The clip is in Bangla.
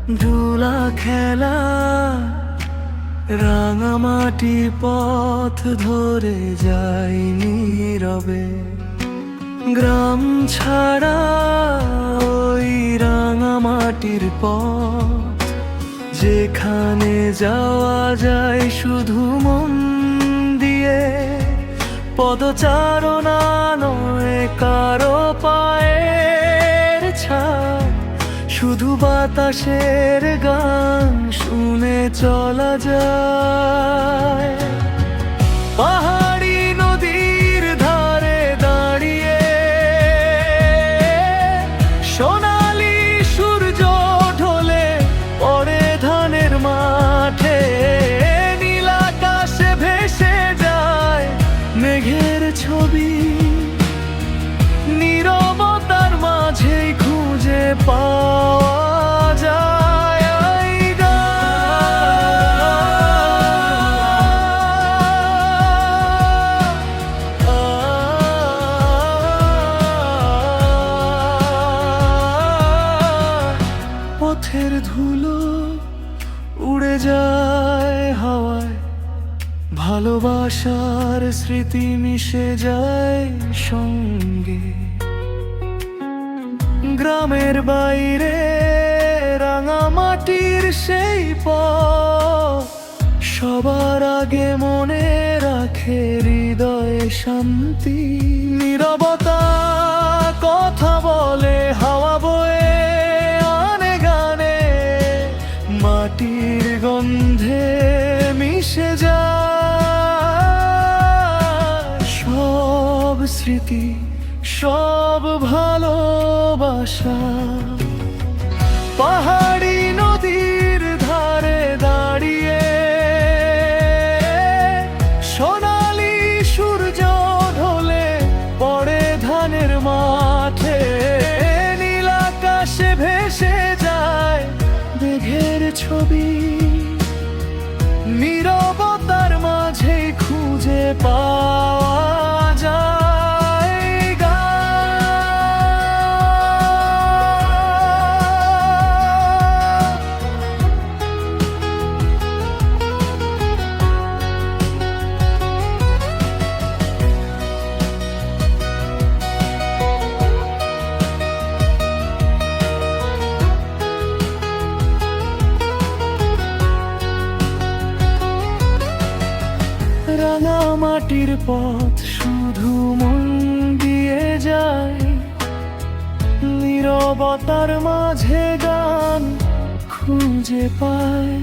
ধুলা খেলা রাঙামাটির পথ ধরে যাই নীরবে। গ্রাম ছাড়া ওই রাঙামাটির পথ, যেখানে যাওয়া যায় শুধু মন দিয়ে। পদচারণা নয় কারো পায়ের ছাপ, শুধু বাতাসের গান শুনে চলা যায়। পাহাড়ি নদীর ধারে দাঁড়িয়ে সোনালি সূর্য ঢলে পড়ে ধানের মাঠে। নীল আকাশে ভেসে যায় মেঘের ছবি, নীরবতার মাঝেই খুঁজে পাওয়া যায় এই গান। পথের ধুলো উড়ে যায় হাওয়ায়, ভালোবাসার স্মৃতি মিশে যায় সঙ্গে। গ্রামের বাইরে রাঙামাটির সেই পথ, সবার আগে মনে রাখে হৃদয়ে শান্তি। নীরবতা কথা বলে, হাওয়া বয়ে আনে গানে, মাটির গন্ধে মিশে যায় সব স্মৃতি, সব ভালোবাসা। পাহাড়ি নদীর ধারে দাঁড়িয়ে সোনালি সূর্য ঢলে পড়ে ধানের মাঠে। নীল আকাশে ভেসে যায় মেঘের ছবি, নীরবতার মাঝে খুঁজে পাওয়া যায়। রাঙামাটির পথ শুধু মন দিয়ে যায়, নীরবতার মাঝে গান খুঁজে পায়।